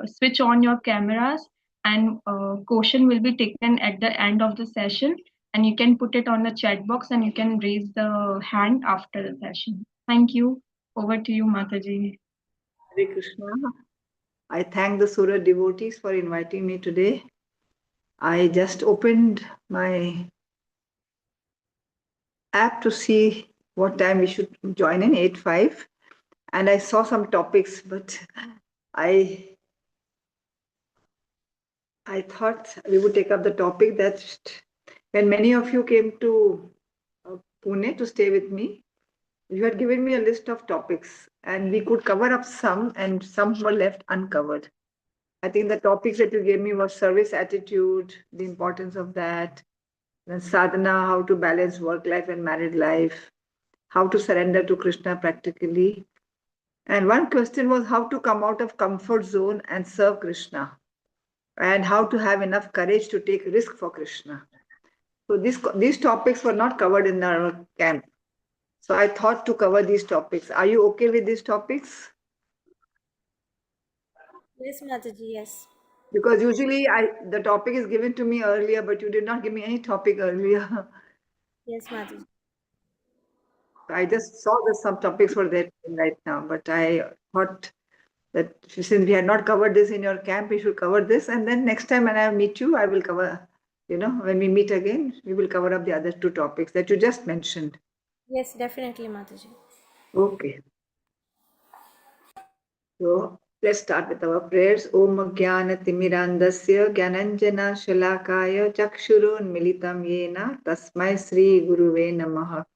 switch on your cameras, and question will be taken at the end of the session, and you can put it on the chat box and you can raise the hand after the session. Thank you. Over to you, Mataji. Hare Krishna. I thank the Surah devotees for inviting me today. I just opened my app to see what time we should join in, 8:05, and I saw some topics, but I I thought we would take up the topic that when many of you came to Pune to stay with me, you had given me a list of topics, and we could cover up some, and some were left uncovered. I think the topics that you gave me was service attitude, the importance of that, then sadhana, how to balance work life and married life, how to surrender to Krishna practically. And one question was how to come out of comfort zone and serve Krishna, and how to have enough courage to take risk for Krishna. So these topics were not covered in our camp. So I thought to cover these topics. Are you okay with these topics? Yes, Mataji, yes. Because usually the topic is given to me earlier, but you did not give me any topic earlier. Yes, Mataji. I just saw that some topics were there right now, but I thought that since we had not covered this in your camp, we should cover this. And then next time when I meet you, I will cover, when we meet again, we will cover up the other two topics that you just mentioned. Yes, definitely, Mataji. Okay. So let's start with our prayers. Om Jnana Timirandasya Gyananjana Shalakaya Chakshurun Militam Yena Tasmai Sri Guruve Namaha.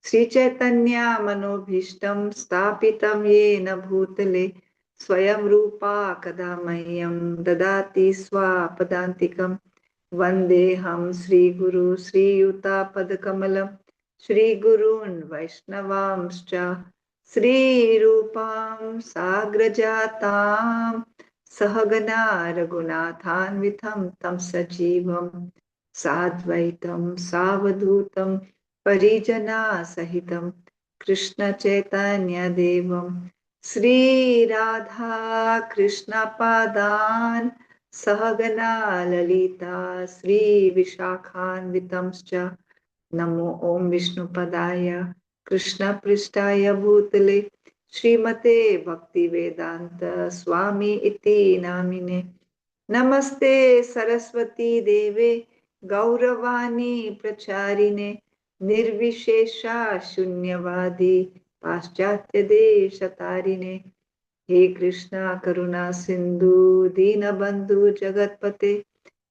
Sri Chaitanya Manobhishtam Stapitam Yena Bhutale Swayam Rupa Kadamayyam Dadati Swapadantikam Vandeham Sri Guru Sri Yuta Padakamalam Sri Gurun Vaishnavamscha Sri Rupam Sagrajatam Sahagana Raghunathanvitham Tam Sajivam Sadvaitam Savadhutam Parijana Sahitam Krishna Chaitanya Devam Sri Radha Krishna Padan Sahagana Lalita Sri Vishakhan Vitamscha Namo Om Vishnu Padaya Krishna Prishtaya Bhutale Srimate Bhakti Vedanta Swami Iti Namine Namaste Saraswati Deve Gauravani Pracharine Nirvishesha Shunyavadi Paschatya Deshatarine He Krishna Karuna Sindhu Dinabandhu Jagatpate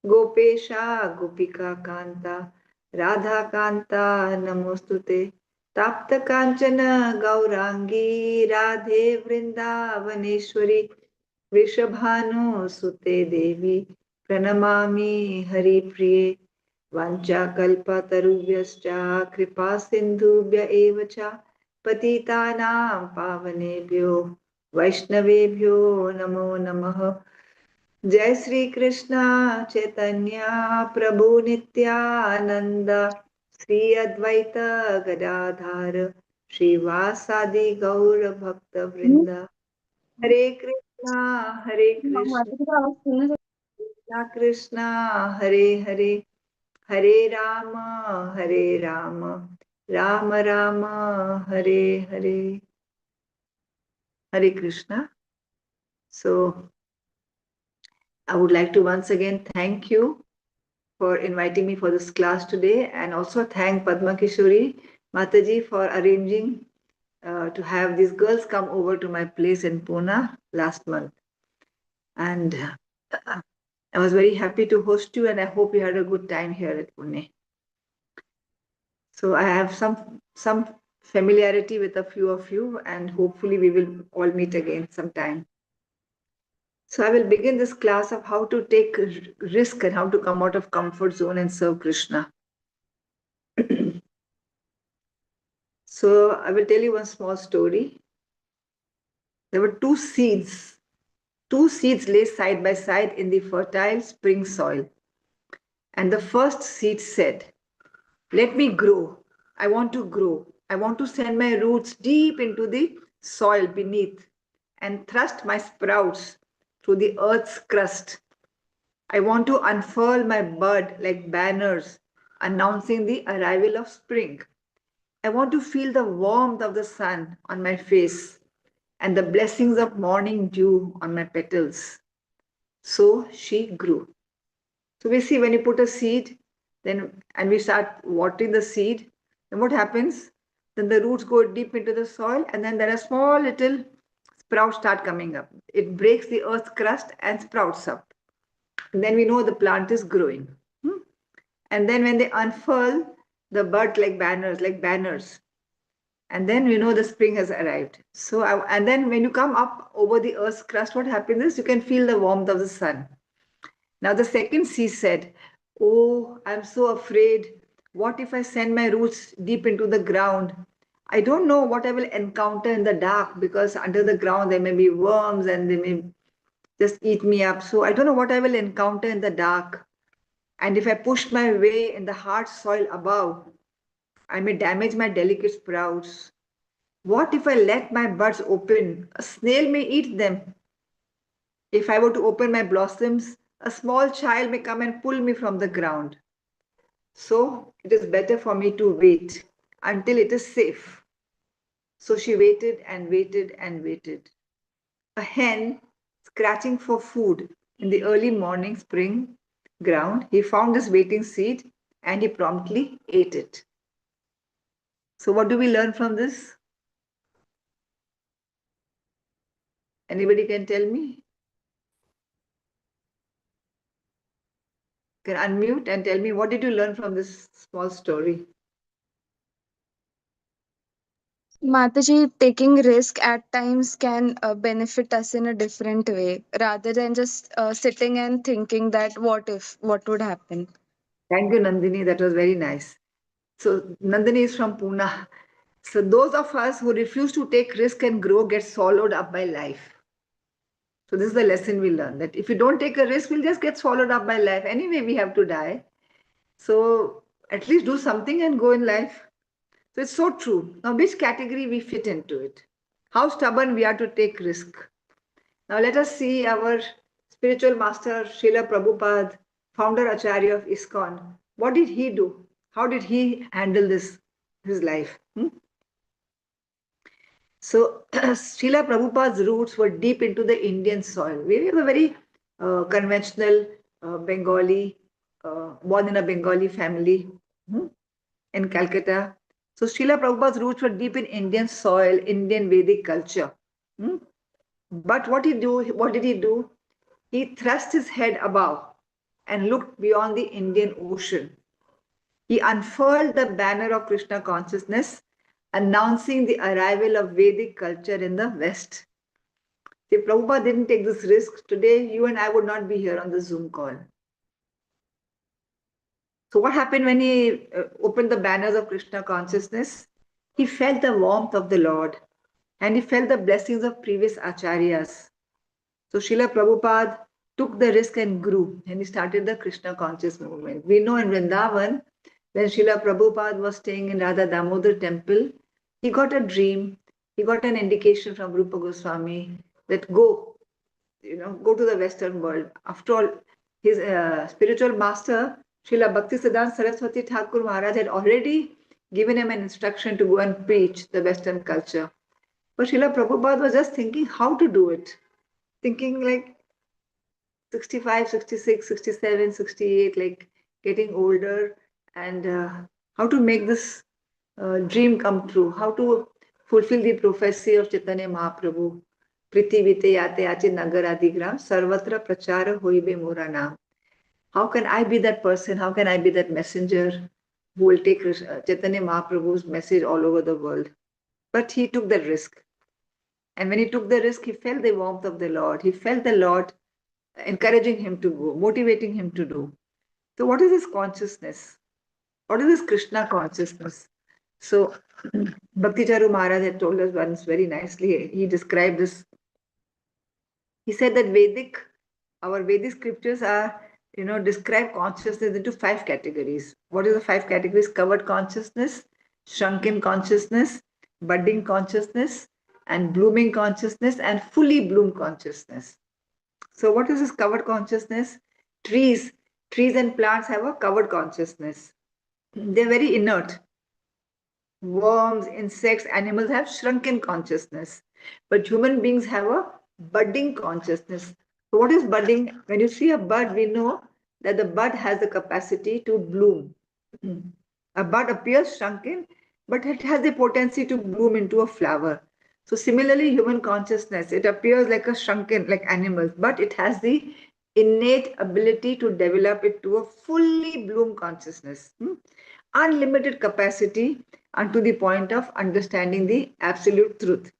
Gopesha Gopika Kanta Radha Kanta Namostute Tapta Kanchana Gaurangi Radhe Vrindavaneshwari Vrishabhanu Sute Devi Pranamami Hari Priye Vancha Kalpa Tarubhyascha Kripa Sindhubhya Evacha Patitanam Pavanebhyo Vaishnavebhyo Namo Namaha Jai Sri Krishna Chaitanya Prabhu Nityananda Sri Advaita Gadadhar Srivasadi Gaur Bhakta Vrinda Hare Krishna Krishna Krishna Hare Hare Hare Rama Hare Rama Rama Rama Hare Hare Hare Krishna. So I would like to once again thank you for inviting me for this class today, and also thank Padma Kishori Mataji for arranging to have these girls come over to my place in Pune last month. And I was very happy to host you, and I hope you had a good time here at Pune. So I have some familiarity with a few of you, and hopefully we will all meet again sometime. So I will begin this class of how to take risk and how to come out of comfort zone and serve Krishna. So I will tell you one small story. There were two seeds lay side by side in the fertile spring soil. And the first seed said, "Let me grow. I want to grow. I want to send my roots deep into the soil beneath and thrust my sprouts through the earth's crust. I want to unfurl my bud like banners announcing the arrival of spring. I want to feel the warmth of the sun on my face and the blessings of morning dew on my petals. So she grew. So we see when you put a seed, then and we start watering the seed, then what happens? Then the roots go deep into the soil, and then there are small little sprouts start coming up. It breaks the earth's crust and sprouts up. And then we know the plant is growing. Hmm? And then when they unfurl the bud like banners, and then we know the spring has arrived. So, and then when you come up over the earth's crust, what happens is you can feel the warmth of the sun. Now the second sea said, "Oh, I'm so afraid. What if I send my roots deep into the ground? I don't know what I will encounter in the dark because under the ground there may be worms and they may just eat me up. So I don't know what I will encounter in the dark. And if I push my way in the hard soil above, I may damage my delicate sprouts. What if I let my buds open? A snail may eat them. If I were to open my blossoms, a small child may come and pull me from the ground. So it is better for me to wait until it is safe." So she waited and waited and waited. A hen scratching for food in the early morning spring ground, he found this waiting seed and he promptly ate it. So what do we learn from this? Anybody can tell me? Can unmute and tell me, what did you learn from this small story? Mataji, taking risk at times can benefit us in a different way rather than just sitting and thinking that what would happen. Thank you, Nandini. That was very nice. So Nandini is from Pune. So those of us who refuse to take risk and grow get swallowed up by life. So this is the lesson we learn, that if you don't take a risk, we'll just get swallowed up by life. Anyway, we have to die. So at least do something and go in life. So it's so true. Now, which category we fit into it? How stubborn we are to take risk. Now let us see our spiritual master Srila Prabhupada, founder Acharya of ISKCON. What did he do? How did he handle this, his life? So Srila Prabhupada's roots were deep into the Indian soil. We have a very conventional Bengali, born in a Bengali family in Calcutta. So Srila Prabhupada's roots were deep in Indian soil, Indian Vedic culture. But what did he do? He thrust his head above and looked beyond the Indian Ocean. He unfurled the banner of Krishna consciousness, announcing the arrival of Vedic culture in the West. If Prabhupada didn't take this risk, today you and I would not be here on the Zoom call. So what happened when he opened the banners of Krishna consciousness? He felt the warmth of the Lord and he felt the blessings of previous acharyas. So Srila Prabhupada took the risk and grew, and he started the Krishna conscious movement. We know in Vrindavan, when Srila Prabhupada was staying in Radha Damodar temple, he got a dream, he got an indication from Rupa Goswami that go to the Western world. After all, his spiritual master, Srila Bhaktisiddhanta Saraswati Thakur Maharaj, had already given him an instruction to go and preach the Western culture. But Srila Prabhupada was just thinking how to do it. Thinking like 65, 66, 67, 68, like getting older, and how to make this dream come true, how to fulfill the prophecy of Chaitanya Mahaprabhu. Prithivite yate ache nagar adigram sarvatra prachara hoibe mora naam. How can I be that person? How can I be that messenger who will take Chaitanya Mahaprabhu's message all over the world? But he took the risk. And when he took the risk, he felt the warmth of the Lord. He felt the Lord encouraging him to go, motivating him to do. So what is this consciousness? What is this Krishna consciousness? So Bhakti Charu Maharaj had told us once very nicely, he described this. He said that our Vedic scriptures are, describe consciousness into 5 categories. What are the 5 categories? Covered consciousness, shrunken consciousness, budding consciousness, and blooming consciousness, and fully bloomed consciousness. So what is this covered consciousness? Trees and plants have a covered consciousness. They're very inert. Worms, insects, animals have shrunken consciousness, but human beings have a budding consciousness. So what is budding? When you see a bud, we know that the bud has the capacity to bloom. A bud appears shrunken, but it has the potency to bloom into a flower. So similarly, human consciousness, it appears like a shrunken, like animals, but it has the innate ability to develop it to a fully bloom consciousness. Unlimited capacity unto the point of understanding the absolute truth.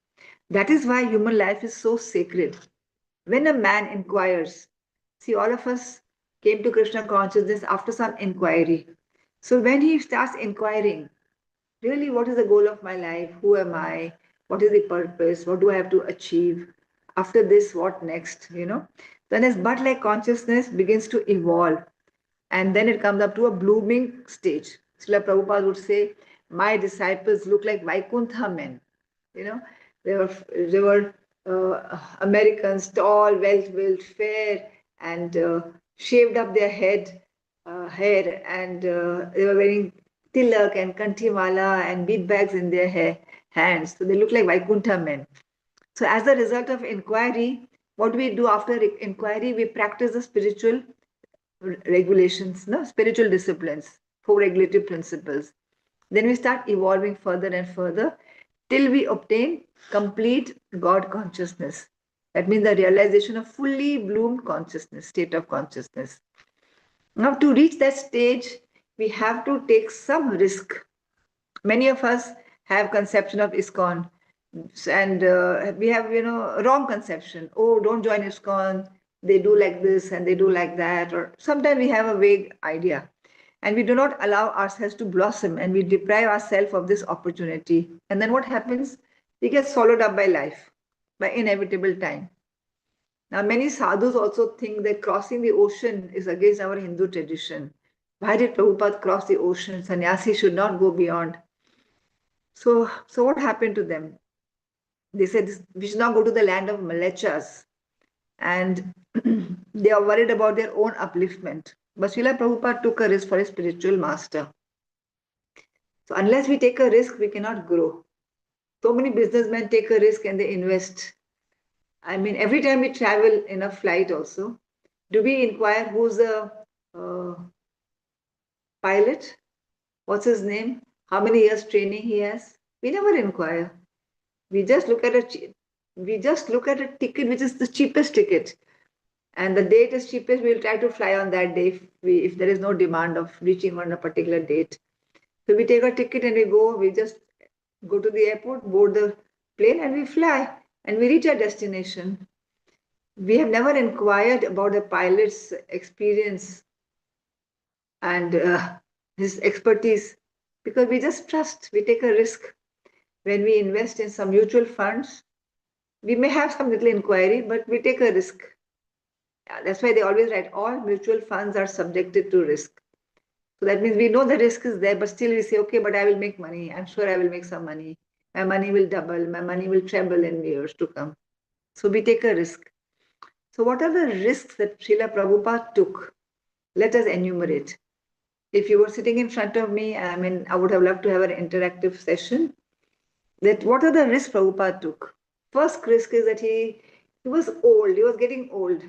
That is why human life is so sacred. When a man inquires, see, all of us came to Krishna consciousness after some inquiry. So when he starts inquiring, really, what is the goal of my life? Who am I? What is the purpose? What do I have to achieve? After this, what next? Then his bud like consciousness begins to evolve, and then it comes up to a blooming stage. Srila Prabhupada would say, my disciples look like Vaikuntha men. You know, they were Americans, tall, well-built, fair, and shaved up their hair, and they were wearing tilak and kantimala and bead bags in their hands. So they look like Vaikuntha men. So as a result of inquiry, what do we do after inquiry? We practice the spiritual regulations, no, spiritual disciplines, four regulative principles. Then we start evolving further and further till we obtain complete God consciousness. That means the realization of fully bloomed consciousness, state of consciousness. Now, to reach that stage, we have to take some risk. Many of us have conception of ISKCON, and we have wrong conception. Oh, don't join ISKCON, they do like this and they do like that. Or sometimes we have a vague idea, and we do not allow ourselves to blossom, and we deprive ourselves of this opportunity. And then what happens? We get swallowed up by life, by inevitable time. Now many sadhus also think that crossing the ocean is against our Hindu tradition. Why did Prabhupada cross the ocean? Sannyasi should not go beyond. So what happened to them? They said we should not go to the land of Malechas, and they are worried about their own upliftment. But Srila Prabhupada took a risk for his spiritual master. So unless we take a risk, we cannot grow. So many businessmen take a risk and they invest. I mean, every time we travel in a flight also, do we inquire who's the pilot? What's his name? How many years training he has? We never inquire. We just look at a ticket which is the cheapest ticket, and the date is cheapest. We'll try to fly on that day if there is no demand of reaching on a particular date. So we take a ticket and we go. We just go to the airport, board the plane, and we fly, and we reach our destination. We have never inquired about the pilot's experience and his expertise, because we just trust. We take a risk. When we invest in some mutual funds, we may have some little inquiry, but we take a risk. That's why they always write all mutual funds are subjected to risk. So that means we know the risk is there, but still we say, okay, but I will make money. I'm sure I will make some money. My money will double. My money will treble in years to come. So we take a risk. So what are the risks that Srila Prabhupada took? Let us enumerate. If you were sitting in front of me, I would have loved to have an interactive session. That what are the risks Prabhupada took? First risk is that he was old. He was getting old.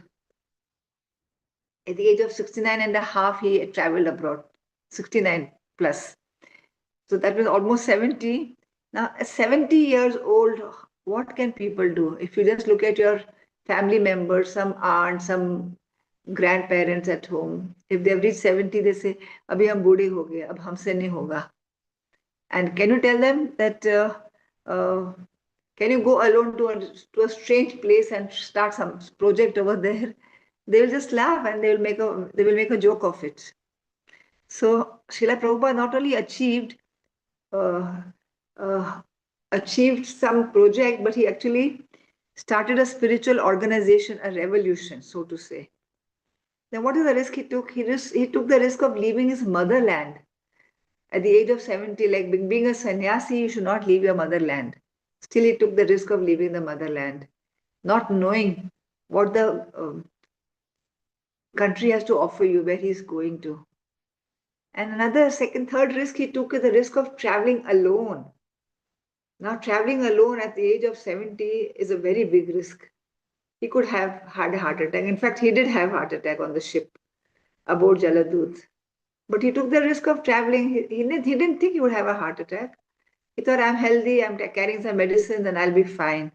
At the age of 69 and a half, he had traveled abroad, 69 plus. So that was almost 70. Now, at 70 years old, what can people do? If you just look at your family members, some aunts, some grandparents at home, if they've reached 70, they say, abhi hum boode ho gaye, ab humse nahi hoga. And can you tell them that, can you go alone to a strange place and start some project over there? They will just laugh and they will make a joke of it. So Srila Prabhupada not only achieved some project, but he actually started a spiritual organization, a revolution, so to say. Then what is the risk he took? He took the risk of leaving his motherland at the age of 70. Like being a sannyasi, you should not leave your motherland. Still, he took the risk of leaving the motherland, not knowing what the country has to offer you, where he's going to. And another third risk he took is the risk of traveling alone. Now, traveling alone at the age of 70 is a very big risk. He could have had a heart attack. In fact, he did have a heart attack on the ship aboard Jaladut. But he took the risk of traveling. He didn't think he would have a heart attack. He thought, I'm healthy, I'm carrying some medicines, and I'll be fine.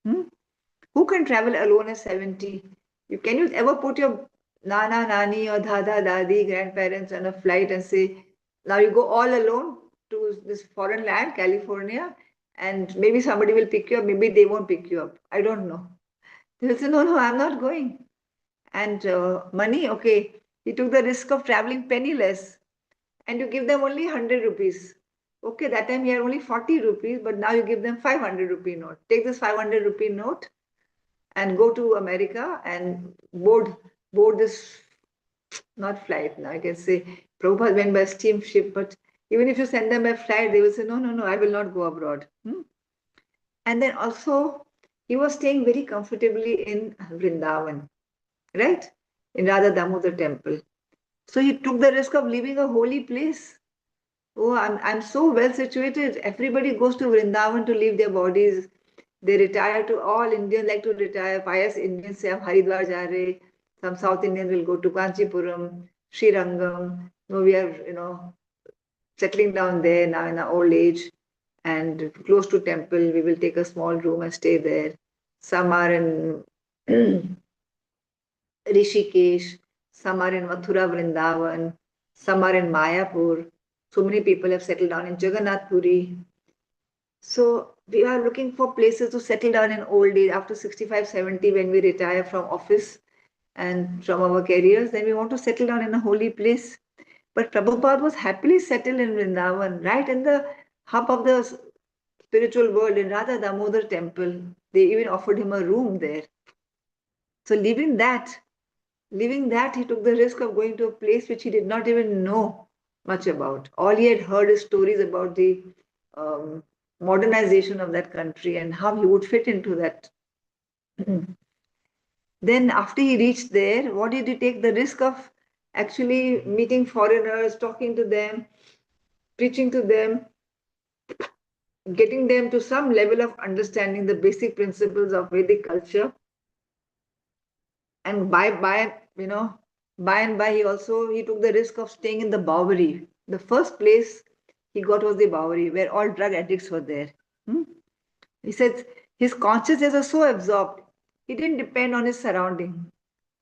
Who can travel alone at 70? Can you ever put your nana, nani, or dada, dadi, grandparents on a flight and say, now you go all alone to this foreign land, California, and maybe somebody will pick you up, maybe they won't pick you up. I don't know. They'll say, no, I'm not going. And money, okay, he took the risk of traveling penniless, and you give them only 100 rupees. Okay, that time he had only 40 rupees, but now you give them 500 rupee note. Take this 500 rupee note and go to America and board this, not flight, now I can say Prabhupada went by steamship, but even if you send them by flight, they will say, no, I will not go abroad. And then also, he was staying very comfortably in Vrindavan, right? In Radha Damodar temple. So he took the risk of leaving a holy place. Oh, I'm so well situated. Everybody goes to Vrindavan to leave their bodies. They retire to, all Indians like to retire. Pious Indians say, Haridwar ja rahe. Some South Indians will go to Kanchipuram, Srirangam. No, we are, settling down there now in our old age and close to temple. We will take a small room and stay there. Some are in Rishikesh, some are in Mathura, Vrindavan, some are in Mayapur. So many people have settled down in Jagannath Puri. So we are looking for places to settle down in old age after 65, 70 when we retire from office and from our careers. Then we want to settle down in a holy place. But Prabhupada was happily settled in Vrindavan, right in the hub of the spiritual world in Radha Damodar temple. They even offered him a room there. So leaving that, he took the risk of going to a place which he did not even know much about. All he had heard is stories about the modernization of that country and how he would fit into that. Then after he reached there, what did he take? The risk of actually meeting foreigners, talking to them, preaching to them, getting them to some level of understanding the basic principles of Vedic culture. And by and by he took the risk of staying in the Bowery. The first place he got was the Bowery, where all drug addicts were there. He said his consciousness was so absorbed, he didn't depend on his surrounding.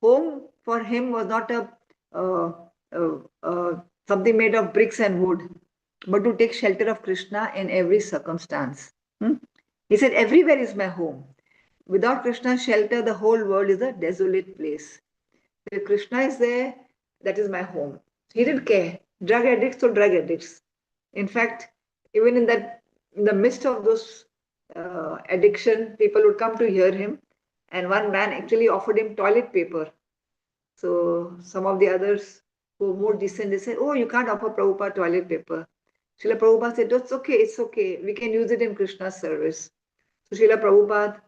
Home for him was not something made of bricks and wood, but to take shelter of Krishna in every circumstance. He said, everywhere is my home. Without Krishna's shelter, the whole world is a desolate place. If Krishna is there, that is my home. He didn't care. Drug addicts or drug addicts. In fact, even in the midst of those addiction, people would come to hear him. And one man actually offered him toilet paper. So some of the others who were more decent, they said, oh, you can't offer Prabhupada toilet paper. Srila Prabhupada said, it's okay. We can use it in Krishna's service. So Srila Prabhupada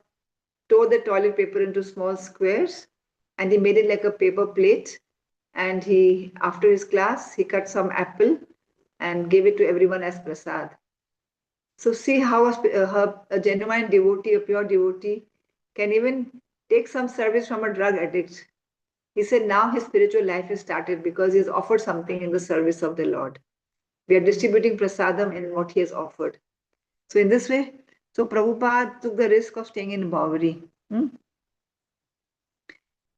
tore the toilet paper into small squares and he made it like a paper plate. And after his class, he cut some apple and gave it to everyone as prasad. So see how a genuine devotee, a pure devotee, can even take some service from a drug addict. He said now his spiritual life has started because he has offered something in the service of the Lord. We are distributing prasadam in what he has offered. So in this way, Prabhupada took the risk of staying in Bowery.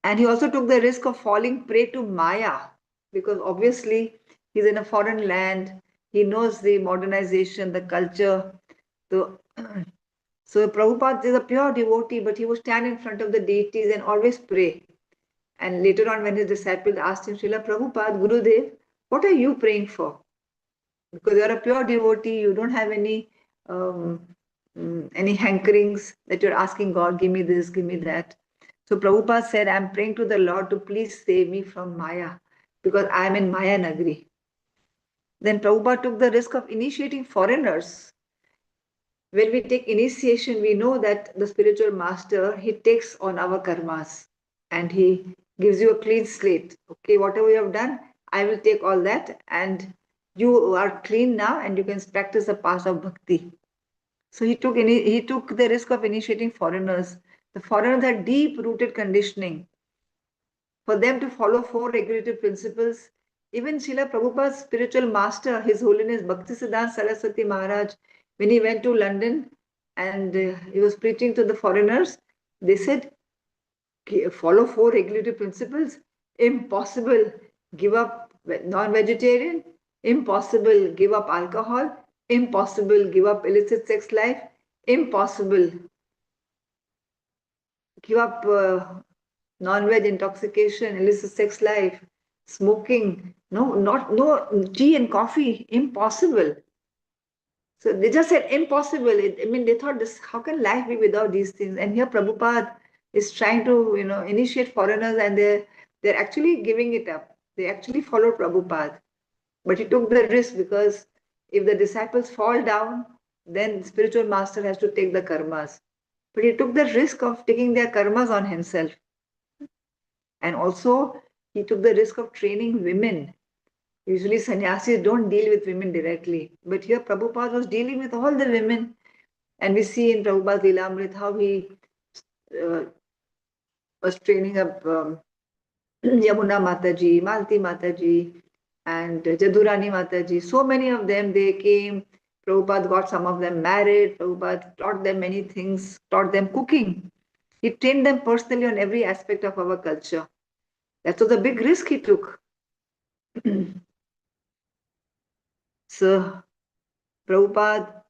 And he also took the risk of falling prey to Maya, because obviously he's in a foreign land. He knows the modernization, the culture. So Prabhupada is a pure devotee, but he would stand in front of the deities and always pray. And later on, when his disciples asked him, Srila Prabhupada, Gurudev, what are you praying for? Because you're a pure devotee, you don't have any hankerings that you're asking God, give me this, give me that. So Prabhupada said, I'm praying to the Lord to please save me from Maya, because I'm in Maya Nagri. Then Prabhupada took the risk of initiating foreigners. When we take initiation, we know that the spiritual master, he takes on our karmas and he gives you a clean slate. Okay, whatever you have done, I will take all that, and you are clean now, and you can practice the path of bhakti. So he took the risk of initiating foreigners. The foreigners had deep-rooted conditioning. For them to follow four regulative principles, even Srila Prabhupada's spiritual master, His Holiness Bhaktisiddhanta Saraswati Maharaj, when he went to London and he was preaching to the foreigners, they said, follow four regulative principles? Impossible. Give up non-vegetarian? Impossible. Give up alcohol? Impossible. Give up illicit sex life? Impossible. Give up non-veg intoxication, illicit sex life, smoking, no tea and coffee, impossible. So they just said impossible. I mean, they thought this, how can life be without these things? And here Prabhupada is trying to, initiate foreigners, and they're actually giving it up. They actually followed Prabhupada. But he took the risk, because if the disciples fall down, then spiritual master has to take the karmas. But he took the risk of taking their karmas on himself. And also, he took the risk of training women. Usually, sannyasis don't deal with women directly. But here, Prabhupada was dealing with all the women. And we see in Prabhupada's Lilamrit how he uh, was training up Yamuna Mataji, Malti Mataji, and Jadurani Mataji. So many of them, they came. Prabhupada got some of them married. Prabhupada taught them many things, taught them cooking. He trained them personally on every aspect of our culture. That was a big risk he took. So, Prabhupada,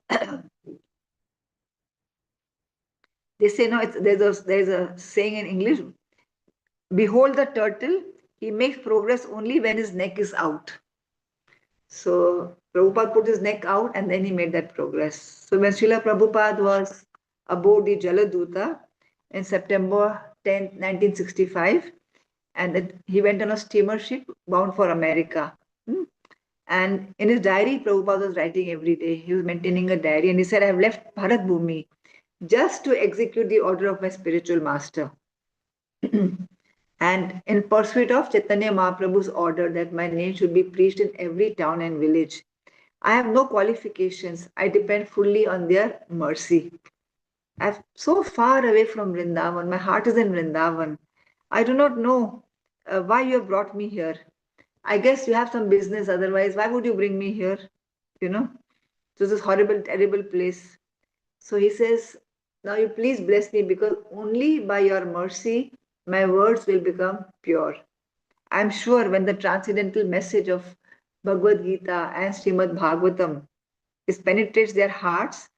they say, no, there's a saying in English, behold the turtle, he makes progress only when his neck is out. So, Prabhupada put his neck out, and then he made that progress. So, when Srila Prabhupada was aboard the Jaladuta in September 10, 1965, and he went on a steamer ship bound for America. And in his diary, Prabhupada was writing every day. He was maintaining a diary, and he said, I have left Bharat Bhumi just to execute the order of my spiritual master. And in pursuit of Chaitanya Mahaprabhu's order that my name should be preached in every town and village. I have no qualifications. I depend fully on their mercy. I'm so far away from Vrindavan. My heart is in Vrindavan. I do not know why you have brought me here. I guess you have some business, otherwise, why would you bring me here? To this horrible, terrible place. So he says, now you please bless me, because only by your mercy my words will become pure. I'm sure when the transcendental message of Bhagavad Gita and Srimad Bhagavatam penetrates their hearts,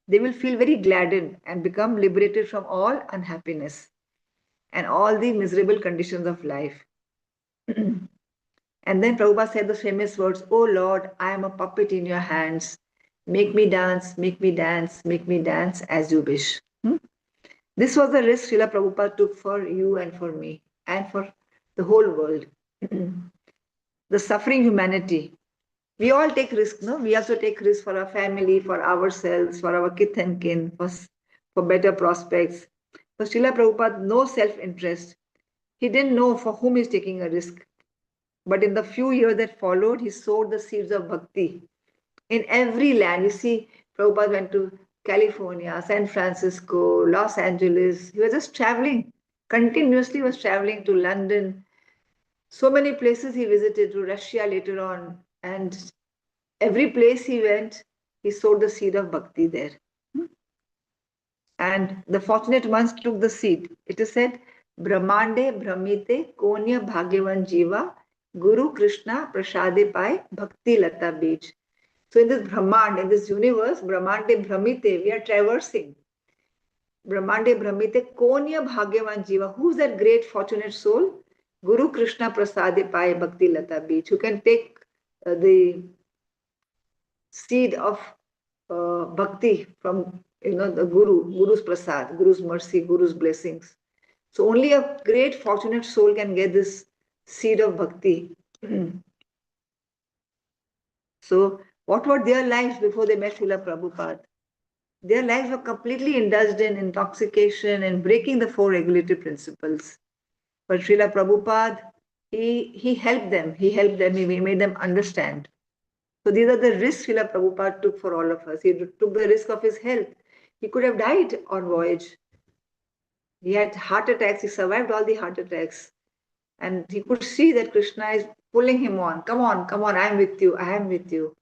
they will feel very gladdened and become liberated from all unhappiness and all the miserable conditions of life. And then Prabhupada said the famous words, Oh Lord, I am a puppet in your hands. Make me dance, make me dance, make me dance as you wish. This was the risk Srila Prabhupada took for you and for me and for the whole world. The suffering humanity. We all take risks, no? We also take risks for our family, for ourselves, for our kith and kin, for better prospects. For Srila Prabhupada, no self-interest. He didn't know for whom he's taking a risk. But in the few years that followed, he sowed the seeds of bhakti. In every land, you see, Prabhupada went to California, San Francisco, Los Angeles. He was just traveling, continuously was traveling to London. So many places he visited, to Russia later on. And every place he went, he sowed the seed of bhakti there. And the fortunate ones took the seed. It is said, Brahmande Brahmite Konya Bhagyavan Jiva Guru Krishna Prasade Pai Bhakti Lata Bij. So in this Brahmand, in this universe, Brahmande Brahmite, we are traversing. Brahmande Brahmite Konya Bhagyavan Jiva. Who's that great fortunate soul? Guru Krishna Prasade Pai Bhakti Lata Bij, who can take the seed of bhakti from the Guru's prasad, Guru's mercy, Guru's blessings. So only a great fortunate soul can get this seed of bhakti. So what were their lives before they met Srila Prabhupada? Their lives were completely indulged in intoxication and breaking the four regulative principles. But Srila Prabhupada, he helped them. He helped them. He made them understand. So these are the risks Srila Prabhupada took for all of us. He took the risk of his health. He could have died on voyage. He had heart attacks. He survived all the heart attacks. And he could see that Krishna is pulling him on. Come on, I am with you. I am with you.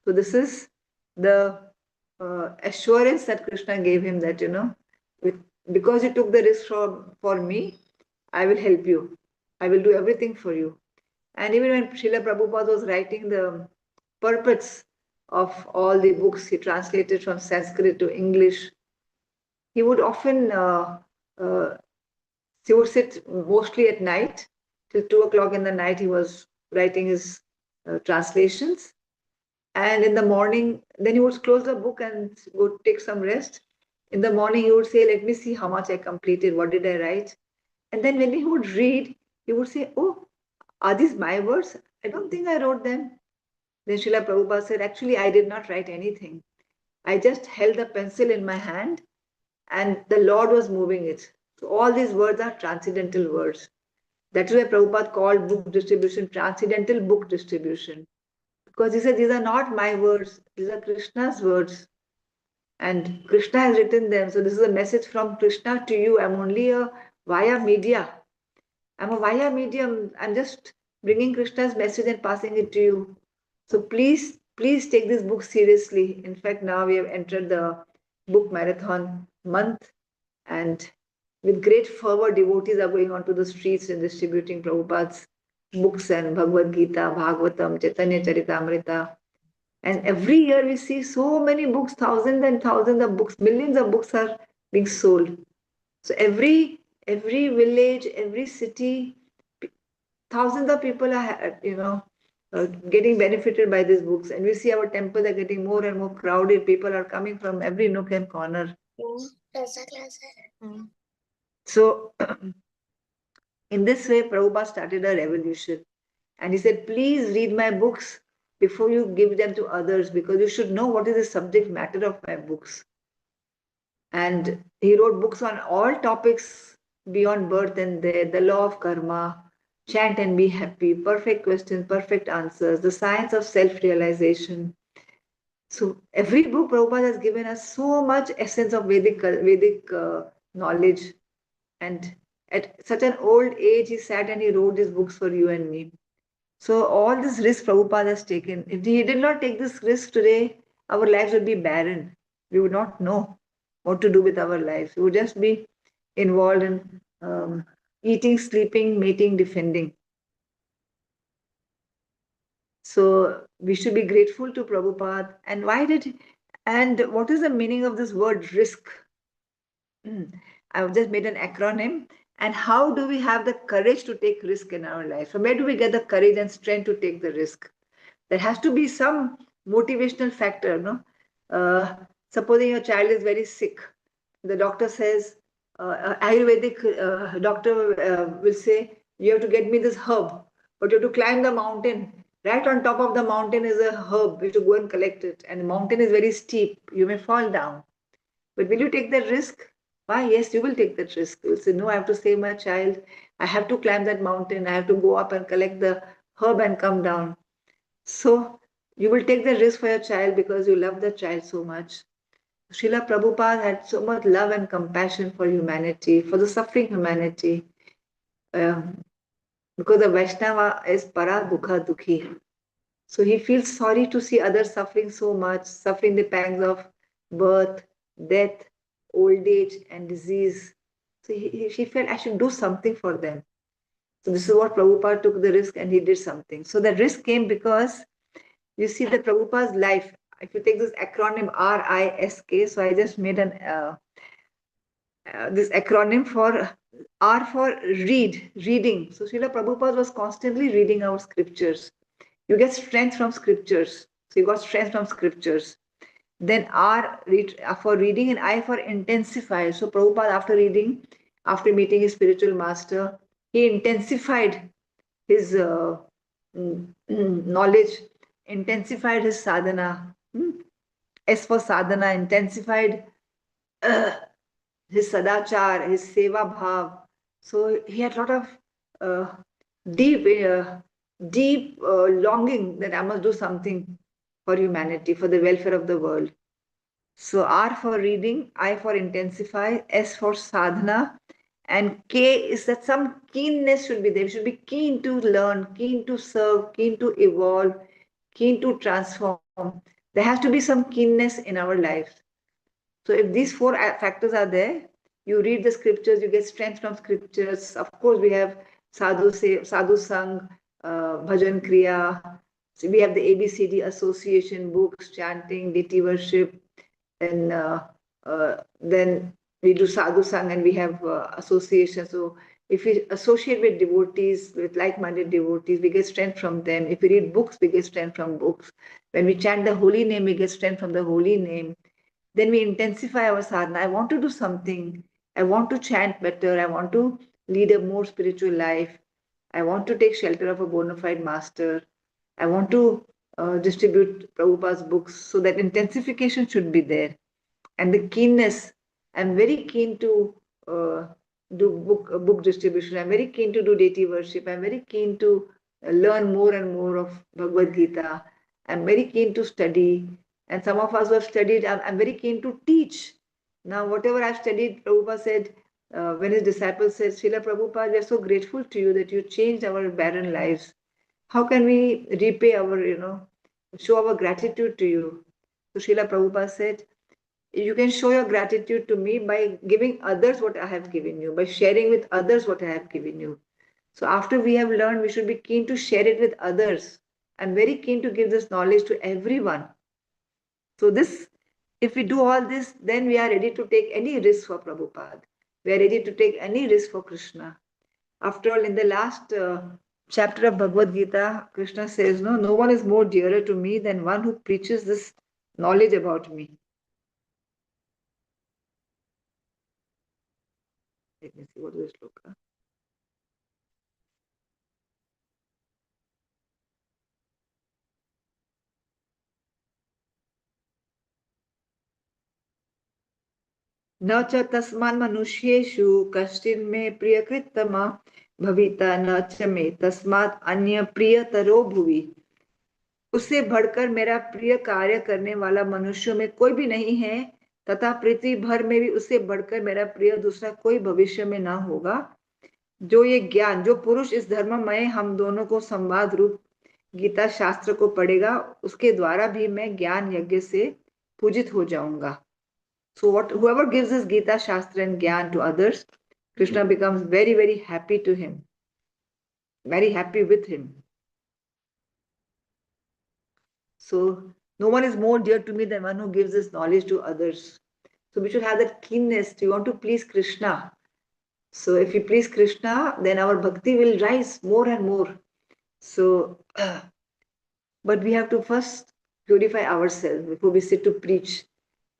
So this is the assurance that Krishna gave him that, because you took the risk for me, I will help you. I will do everything for you. And even when Srila Prabhupada was writing the purports of all the books he translated from Sanskrit to English, he would often he would sit mostly at night till 2 o'clock in the night. He was writing his translations, and in the morning, then he would close the book and would take some rest. In the morning, he would say, "Let me see how much I completed. What did I write?" And then when he would read, he would say, "Oh, are these my words? I don't think I wrote them." Then Srila Prabhupada said, "Actually, I did not write anything. I just held the pencil in my hand and the Lord was moving it." So all these words are transcendental words. That is why Prabhupada called book distribution transcendental book distribution. Because he said, these are not my words, these are Krishna's words. And Krishna has written them. So this is a message from Krishna to you. I'm only a via media. I'm a via medium. I'm just bringing Krishna's message and passing it to you. So please take this book seriously. In fact, now we have entered the book marathon month, and with great fervor, devotees are going onto the streets and distributing Prabhupada's books and Bhagavad Gita, Bhagavatam, Chaitanya Charitamrita. And every year we see so many books, thousands and thousands of books, millions of books are being sold. So every village, every city, thousands of people are, getting benefited by these books. And we see our temples are getting more and more crowded. People are coming from every nook and corner. So in this way, Prabhupada started a revolution. And he said, please read my books before you give them to others, because you should know what is the subject matter of my books. And he wrote books on all topics beyond birth and death, the law of karma, chant and be happy, perfect questions, perfect answers, the science of self-realization. So every book Prabhupada has given us so much essence of Vedic knowledge. And at such an old age, he sat and he wrote these books for you and me. So all this risk Prabhupada has taken. If he did not take this risk today, our lives would be barren. We would not know what to do with our lives. We would just be involved in eating, sleeping, mating, defending. So we should be grateful to Prabhupada. And what is the meaning of this word risk? I've just made an acronym. And how do we have the courage to take risk in our life? From where do we get the courage and strength to take the risk? There has to be some motivational factor, no? Supposing your child is very sick, the doctor says, Ayurvedic doctor will say, you have to get me this herb, but you have to climb the mountain. Right on top of the mountain is a herb. You have to go and collect it. And the mountain is very steep. You may fall down. But will you take that risk? Why? Yes, you will take that risk. You will say, no, I have to save my child. I have to climb that mountain. I have to go up and collect the herb and come down. So you will take the risk for your child because you love the child so much. Srila Prabhupada had so much love and compassion for humanity, for the suffering humanity. Because the Vaishnava is para dukha dukhi. So he feels sorry to see others suffering so much, suffering the pangs of birth, death, old age, and disease. So he felt I should do something for them. So this is what Prabhupada took the risk and he did something. So the risk came because you see that Prabhupada's life, if you take this acronym RISK, so I just made this acronym for R for reading. So Srila Prabhupada was constantly reading our scriptures. You get strength from scriptures. So you got strength from scriptures. Then R for reading and I for intensify. So Prabhupada, after meeting his spiritual master, he intensified his knowledge, intensified his sadhana. S for sadhana, intensified his sadachar, his seva bhav. So he had a lot of deep longing that I must do something for humanity, for the welfare of the world. So R for reading, I for intensify, S for sadhana, and K is that some keenness should be there. We should be keen to learn, keen to serve, keen to evolve, keen to transform. There has to be some keenness in our lives. So if these four factors are there, you read the scriptures, you get strength from scriptures. Of course, we have sadhu sang, bhajan kriya. So we have the ABCD association, books, chanting, deity worship, and then we do sadhu sang, and we have association. So if we associate with devotees, with like-minded devotees, we get strength from them. If we read books, we get strength from books. When we chant the holy name, we get strength from the holy name. Then we intensify our sadhana. I want to do something. I want to chant better. I want to lead a more spiritual life. I want to take shelter of a bona fide master. I want to distribute Prabhupada's books. So that intensification should be there. And the keenness, I'm very keen to do book distribution. I'm very keen to do deity worship. I'm very keen to learn more and more of Bhagavad Gita. I'm very keen to study. And some of us who have studied, I'm very keen to teach. Now, whatever I've studied, Prabhupada said, when his disciples said, Srila Prabhupada, we are so grateful to you that you changed our barren lives. How can we repay our, show our gratitude to you? So Srila Prabhupada said, you can show your gratitude to me by giving others what I have given you, by sharing with others what I have given you. So after we have learned, we should be keen to share it with others. I'm very keen to give this knowledge to everyone. So this, if we do all this, then we are ready to take any risk for Prabhupada. We are ready to take any risk for Krishna. After all, in the last chapter of Bhagavad Gita, Krishna says, no one is more dearer to me than one who preaches this knowledge about me. Let me see, what is this shloka? न च तस्मान् मनुष्येषु कश्चिन्मे प्रियकृत्तमा भविता न च मे तस्मात् अन्य प्रियतरो भुवि. उससे बढ़कर मेरा प्रिय कार्य करने वाला मनुष्यों में कोई भी नहीं है, तथा पृथ्वी भर में भी उससे बढ़कर मेरा प्रिय दूसरा कोई भविष्य में ना होगा. जो ये ज्ञान, जो पुरुष इस धर्ममय हम दोनों को संवाद रूप गीता शास्त्र को पढ़ेगा, उसके द्वारा भी मैं ज्ञान यज्ञ से पूजित हो जाऊंगा. So whoever gives this Gita Shastra and Gyan to others, Krishna becomes very, very happy to him, very happy with him. So no one is more dear to me than one who gives this knowledge to others. So we should have that keenness. We want to please Krishna. So if we please Krishna, then our bhakti will rise more and more. So, but we have to first purify ourselves before we sit to preach.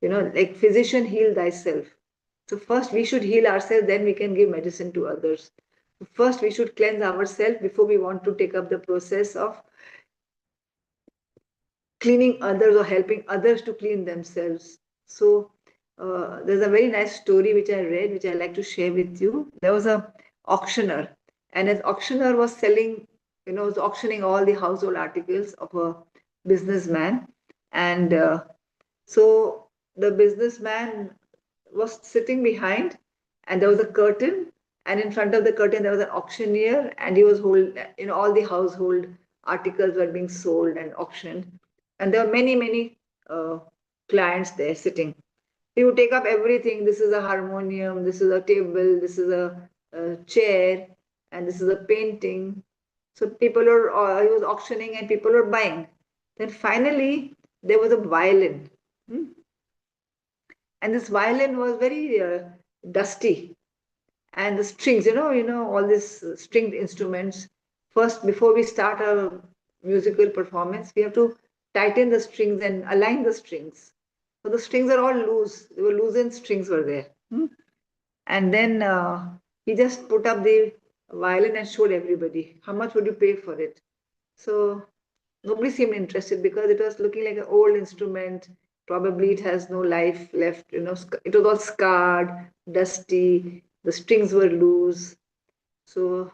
Like physician, heal thyself. So first we should heal ourselves, then we can give medicine to others. First we should cleanse ourselves before we want to take up the process of cleaning others or helping others to clean themselves. So there's a very nice story which I read, which I like to share with you. There was a auctioneer, and his auctioneer was selling, was auctioning all the household articles of a businessman. And so the businessman was sitting behind, and there was a curtain, and in front of the curtain there was an auctioneer, and he was holding, all the household articles were being sold and auctioned, and there were many clients there sitting. He would take up everything. This is a harmonium, this is a table, this is a chair, and this is a painting. So people were, he was auctioning and people were buying. Then finally there was a violin. And this violin was very dusty, and the strings, all these stringed instruments. First, before we start a musical performance, we have to tighten the strings and align the strings. So the strings are all loose. They were loosened strings were there. And then he just put up the violin and showed everybody. How much would you pay for it? So nobody seemed interested because it was looking like an old instrument. Probably it has no life left, it was all scarred, dusty, the strings were loose. So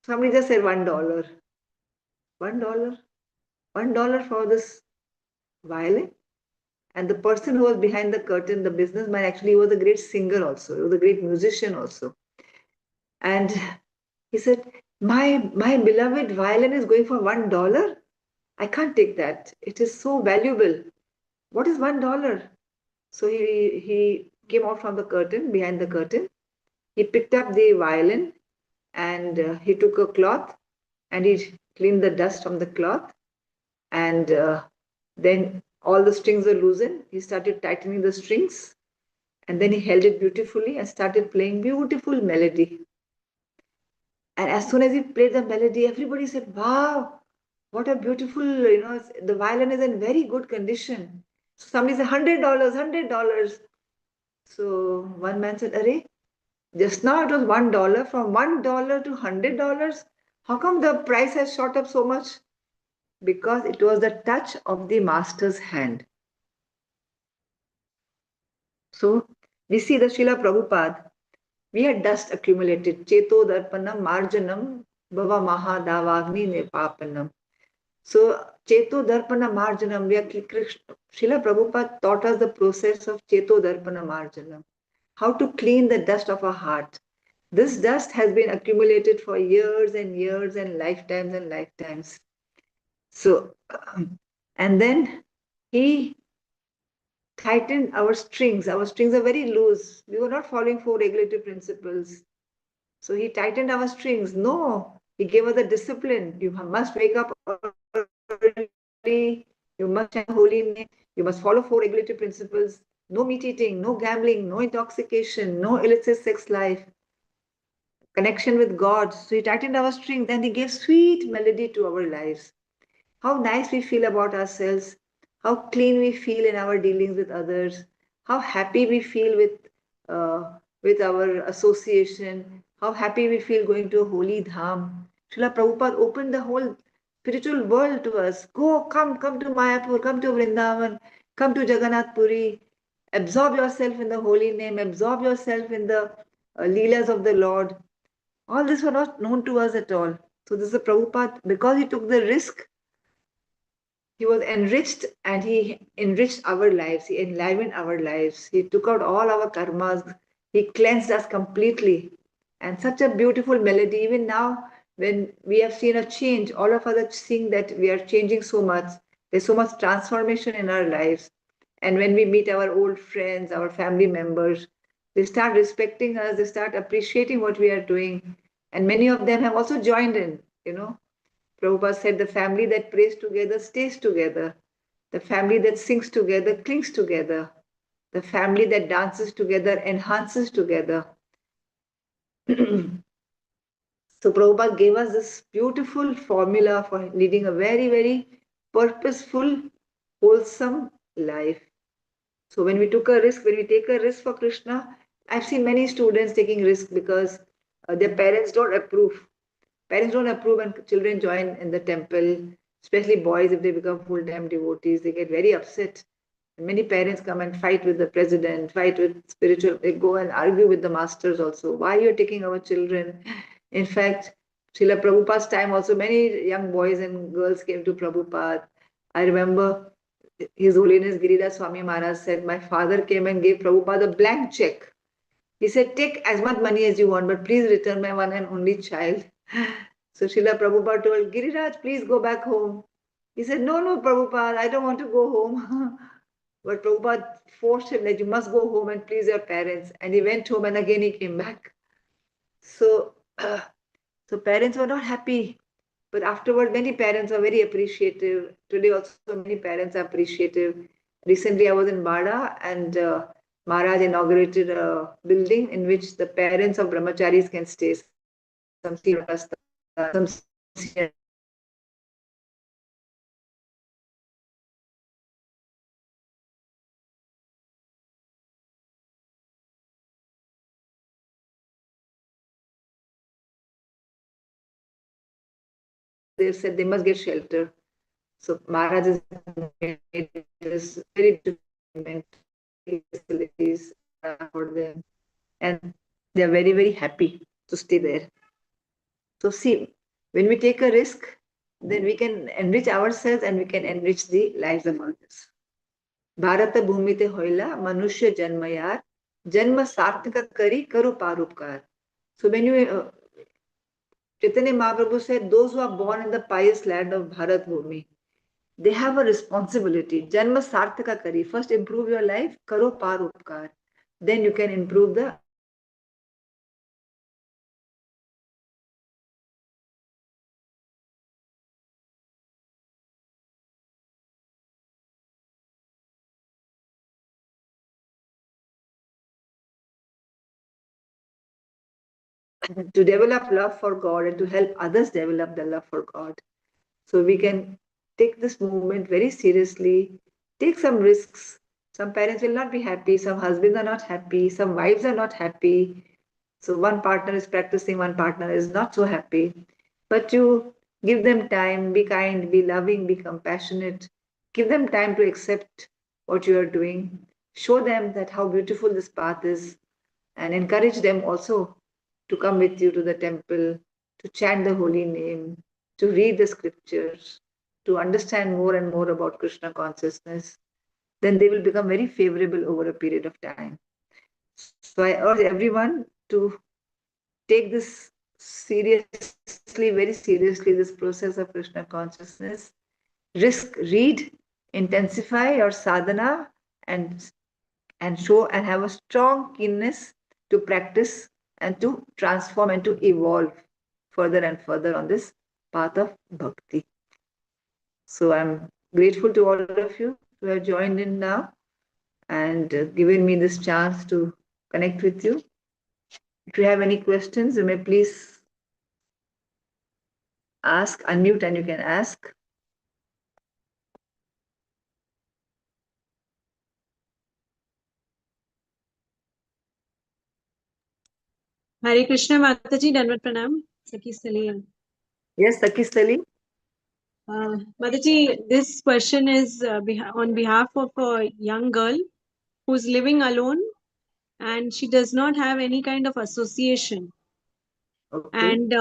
Somebody just said $1. $1? $1 for this violin? And the person who was behind the curtain, the businessman, actually was a great singer also. He was a great musician also. And he said, my beloved violin is going for $1? I can't take that. It is so valuable. What is $1? So he came out from the curtain, behind the curtain. He picked up the violin and he took a cloth and he cleaned the dust from the cloth. And then all the strings were loosened. He started tightening the strings and then he held it beautifully and started playing beautiful melody. And as soon as he played the melody, everybody said, wow, what a beautiful, the violin is in very good condition. So somebody said, $100, $100. So one man said, Arey, just now it was $1, from $1 to $100. How come the price has shot up so much? Because it was the touch of the master's hand. So we see the Srila Prabhupada, we had dust accumulated. Cheto darpanam marjanam bhava mahadavagni nepapanam. So Cheto darpana marjanam, Srila Prabhupada taught us the process of Cheto darpana marjanam. How to clean the dust of our heart. This dust has been accumulated for years and years and lifetimes and lifetimes. So, and then he tightened our strings. Our strings are very loose. We were not following four regulative principles. So he tightened our strings. No, he gave us a discipline. You must wake up early. You must chant holy name. You must follow four regulative principles. No meat eating, no gambling, no intoxication, no illicit sex life. Connection with God. So he tightened our strings. Then he gave sweet melody to our lives. How nice we feel about ourselves, how clean we feel in our dealings with others, how happy we feel with our association, how happy we feel going to a holy dham. Srila Prabhupada opened the whole spiritual world to us. Come to Mayapur, come to Vrindavan, come to Jagannath Puri, absorb yourself in the holy name, absorb yourself in the leelas of the Lord. All this was not known to us at all. So this is a Prabhupada, because he took the risk, he was enriched and he enriched our lives. He enlivened our lives. He took out all our karmas. He cleansed us completely. And such a beautiful melody. Even now, when we have seen a change, all of us are seeing that we are changing so much. There's so much transformation in our lives. And when we meet our old friends, our family members, they start respecting us, they start appreciating what we are doing. And many of them have also joined in. Prabhupada said, the family that prays together stays together. The family that sings together clings together. The family that dances together enhances together. So Prabhupada gave us this beautiful formula for leading a very, very purposeful, wholesome life. So when we take a risk for Krishna, I've seen many students taking risk because their parents don't approve. Parents don't approve when children join in the temple, especially boys, if they become full-time devotees, they get very upset. And many parents come and fight with the president, fight with spiritual, they go and argue with the masters also. Why you're taking our children? In fact, Srila Prabhupada's time also, many young boys and girls came to Prabhupada. I remember His Holiness Giriraj Swami Maharaj said, my father came and gave Prabhupada a blank check. He said, take as much money as you want, but please return my one and only child. So Srila Prabhupada told, Giriraj, please go back home. He said, no, Prabhupada, I don't want to go home. But Prabhupada forced him that you must go home and please your parents. And he went home and again he came back. So, so parents were not happy. But afterward, many parents are very appreciative. Today also many parents are appreciative. Recently I was in Bada and Maharaj inaugurated a building in which the parents of brahmacharis can stay. Some they said they must get shelter. So Maharaj has made this very different facilities for them, and they are very, very happy to stay there. So see, When we take a risk, then we can enrich ourselves and we can enrich the lives of others. Bharat भूमिते होइला मनुष्य जन्म यार जन्म सार्थक करी करो पारोपकार. So when you Chaitanya Mahaprabhu said, those who are born in the pious land of Bharat Bhumi, they have a responsibility. Janma sarthaka kari. First improve your life, karo par upkar. Then you can improve the others also. So we should take this serious to develop love for God and to help others develop the love for God. So we can take this movement very seriously, take some risks. Some parents will not be happy, some husbands are not happy, some wives are not happy. So one partner is practicing, one partner is not so happy. But you give them time, be kind, be loving, be compassionate. Give them time to accept what you are doing. Show them that how beautiful this path is and encourage them also to come with you to the temple, to chant the holy name, to read the scriptures, to understand more and more about Krishna consciousness. Then they will become very favorable over a period of time. So I urge everyone to take this seriously, very seriously, this process of Krishna consciousness. Risk, read, intensify your sadhana, and show and have a strong keenness to practice and to transform and to evolve further and further on this path of bhakti. So I'm grateful to all of you who have joined in now and given me this chance to connect with you. If you have any questions, you may please ask, unmute, and you can ask. Hare Krishna Mataji, Danvat Pranam. Sakhi Stali. Yes, Sakistali. Mataji, this question is on behalf of a young girl who's living alone and she does not have any kind of association. Okay. And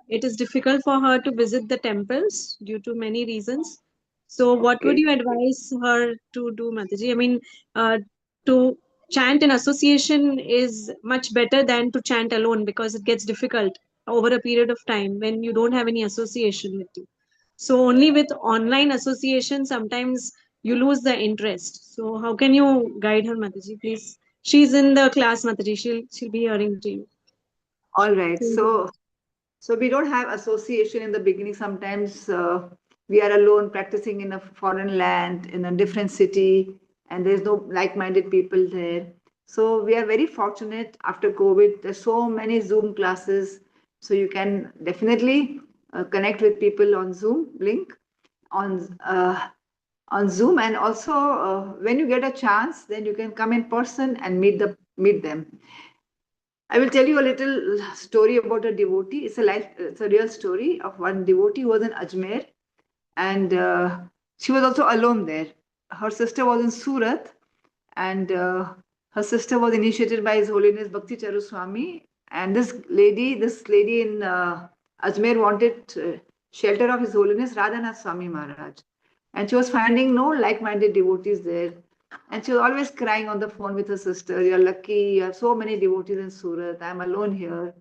it is difficult for her to visit the temples due to many reasons. So, what would Okay. you advise her to do, Mataji? I mean, to chant in association is much better than to chant alone because it gets difficult over a period of time when you don't have any association with you. So, only with online association, sometimes you lose the interest. So, how can you guide her, Mataji? Please. She's in the class, Mataji. She'll be hearing to you. All right. Thank you. So we don't have association in the beginning. Sometimes we are alone practicing in a foreign land, in a different city, and there's no like-minded people there. So we are very fortunate after COVID. There's so many Zoom classes. So you can definitely connect with people on Zoom link, on on Zoom, and also when you get a chance, then you can come in person and meet them. I will tell you a little story about a devotee. It's a real story of one devotee who was in Ajmer, and she was also alone there. Her sister was in Surat, and her sister was initiated by His Holiness Bhakti Charu Swami. And this lady in Ajmer wanted shelter of His Holiness Radhanath Swami Maharaj, and she was finding no like-minded devotees there. And she was always crying on the phone with her sister. You're lucky. You have so many devotees in Surat. I'm alone here.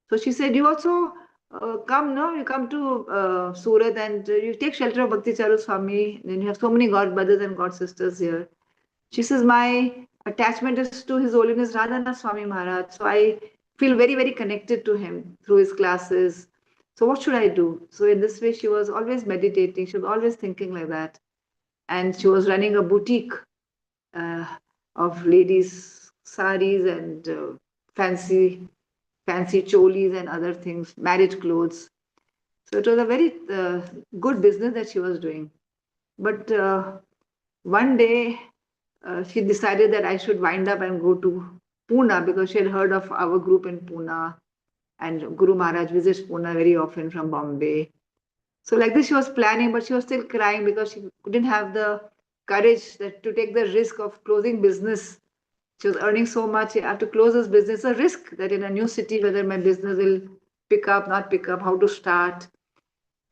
So she said, you also come, no? You come to Surat and you take shelter of Bhakti Charu Swami. Then you have so many God brothers and God sisters here. She says, my attachment is to His Holiness Radhanath Swami Maharaj. So I feel very, very connected to him through his classes. So what should I do? So in this way, she was always meditating. She was always thinking like that. And she was running a boutique uh, of ladies' saris and fancy cholis and other things, marriage clothes. So it was a very good business that she was doing. But one day she decided that I should wind up and go to Pune because she had heard of our group in Pune, and Guru Maharaj visits Pune very often from Bombay. So like this, she was planning, but she was still crying because she couldn't have the courage to take the risk of closing business. She was earning so much. I have to close this business. A risk that in a new city, whether my business will pick up, not pick up, how to start.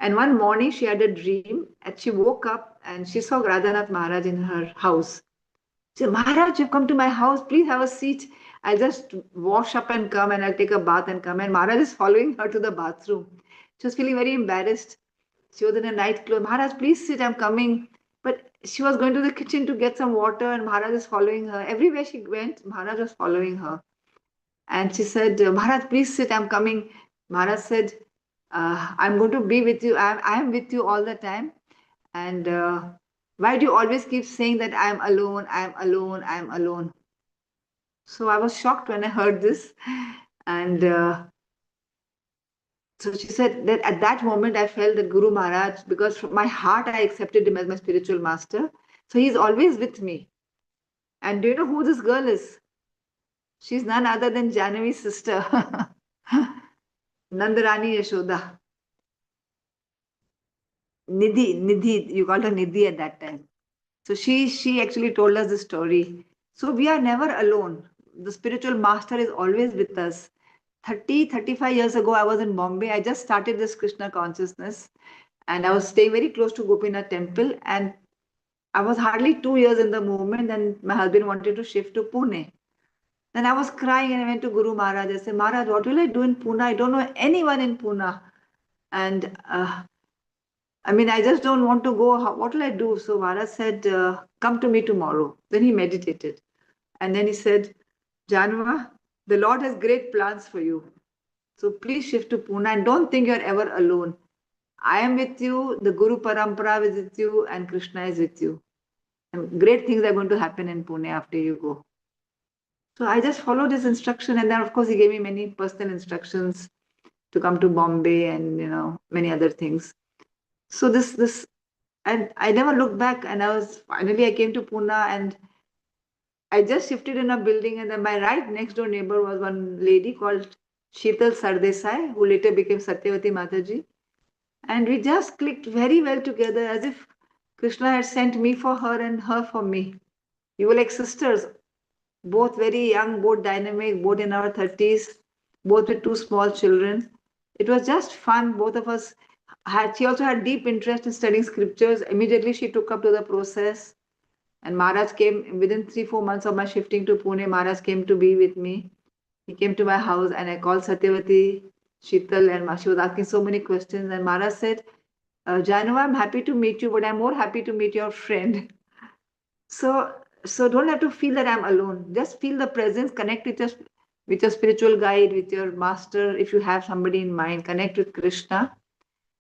And one morning she had a dream and she woke up and she saw Radhanath Maharaj in her house. She said, Maharaj, you've come to my house. Please have a seat. I'll just wash up and come and I'll take a bath and come. And Maharaj is following her to the bathroom. She was feeling very embarrassed. She was in a nightclothes. Maharaj, please sit, I'm coming. But she was going to the kitchen to get some water and Maharaj is following her. Everywhere she went, Maharaj was following her. And she said, Maharaj, please sit, I'm coming. Maharaj said, I'm going to be with you. I am with you all the time. And why do you always keep saying that I'm alone, I'm alone, I'm alone? So I was shocked when I heard this. And so she said that at that moment I felt that Guru Maharaj, because from my heart I accepted him as my spiritual master. So he's always with me. And do you know who this girl is? She's none other than Jahnavi's sister, Nandarani Yashoda. Nidhi, you called her Nidhi at that time. So she actually told us the story. So we are never alone. The spiritual master is always with us. 35 years ago, I was in Bombay. I just started this Krishna consciousness and I was staying very close to Gopinath temple. And I was hardly 2 years in the movement and my husband wanted to shift to Pune. Then I was crying and I went to Guru Maharaj. I said, Maharaj, what will I do in Pune? I don't know anyone in Pune. And I mean, I just don't want to go. What will I do? So Maharaj said, come to me tomorrow. Then he meditated. And then he said, Jahnava, the Lord has great plans for you. So please shift to Pune and don't think you're ever alone. I am with you, the Guru Parampara is with you, and Krishna is with you. And great things are going to happen in Pune after you go. So I just followed his instruction, and then of course he gave me many personal instructions to come to Bombay and many other things. So this and I never looked back, and I came to Pune and I just shifted in a building, and then my right next door neighbor was one lady called Sheetal Sardesai, who later became Satyavati Mataji. And we just clicked very well together as if Krishna had sent me for her and her for me. We were like sisters, both very young, both dynamic, both in our 30s, both with two small children. It was just fun. Both of us she also had deep interest in studying scriptures. Immediately she took up to the process. And Maharaj came within 3-4 months of my shifting to Pune. Maharaj came to be with me. He came to my house and I called Satyavati, Sheetal, and she was asking so many questions. And Maharaj said, Jahnava, I'm happy to meet you, but I'm more happy to meet your friend. So don't have to feel that I'm alone. Just feel the presence, connect with your spiritual guide, with your master. If you have somebody in mind, connect with Krishna,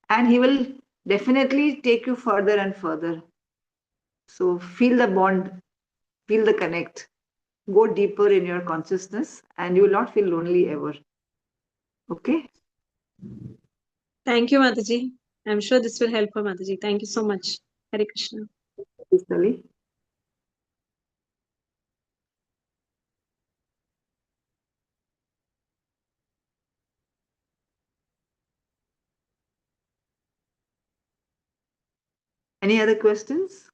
and he will definitely take you further and further. So feel the bond, feel the connect, go deeper in your consciousness, and you will not feel lonely ever. Okay? Thank you, Mataji. I'm sure this will help her, Mataji. Thank you so much. Hare Krishna. Kristali? Any other questions?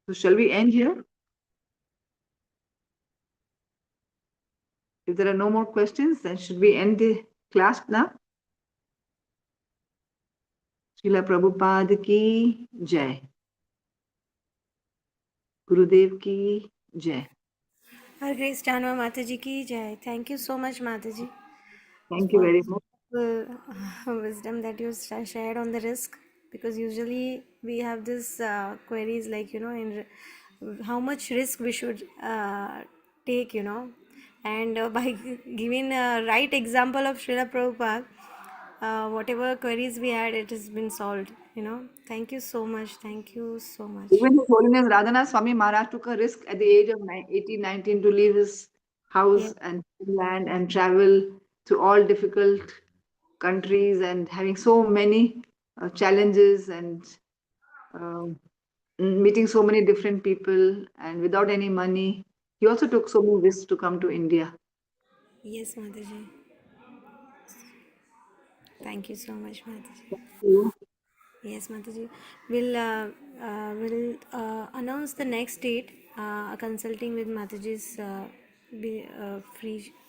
So shall we end here? If there are no more questions, then should we end the class now? Srila Prabhupada ki jai. Gurudev ki jai. Our Grace Jahnava Mataji ki jai. Thank you so much, Mataji, Thank you for very much. the wisdom that you shared on the risk. Because usually we have this queries like how much risk we should take, and by giving a right example of Srila Prabhupada, whatever queries we had, it has been solved. Thank you so much. Thank you so much. Even His Holiness Radhanath Swami Maharaj took a risk at the age of 18, 19 to leave his house Yes. and land and travel to all difficult countries and having so many challenges and um, meeting so many different people and without any money. He also took so many risks to come to India. Yes, Mataji. Thank you so much, Mataji. You. Yes, Mataji. We'll announce the next date, consulting with Mataji's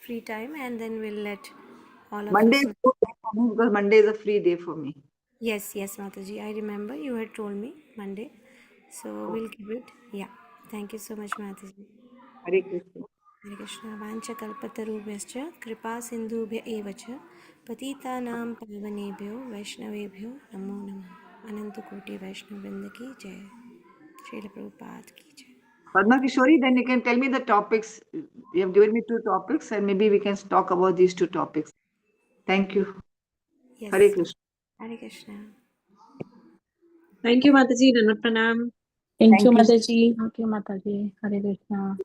free time, and then we'll let all of Monday us is know. a good day for me because Monday is a free day for me. Yes, yes, Mataji. I remember you had told me Monday, so we'll give it. Yeah. Thank you so much, Mataji. Hare Krishna. हरे कृष्ण वाञ्छकल्पतरुभ्यश्च कृपा सिन्धुभ्य एव च पतितानां पावनेभ्यो वैष्णवेभ्यो नमो नमः अनंत कोटि वैष्णव वृंद की जय श्रील प्रभुपाद की जय Padma Kishori, then you can tell me the topics. You have given me 2 topics, and maybe we can talk about these 2 topics. Thank you. Yes Hare Krishna. Hare Krishna Thank you, Mataji. Pranam. Thank you, Thank you. Mataji. Thank you, Mataji. Hare Krishna.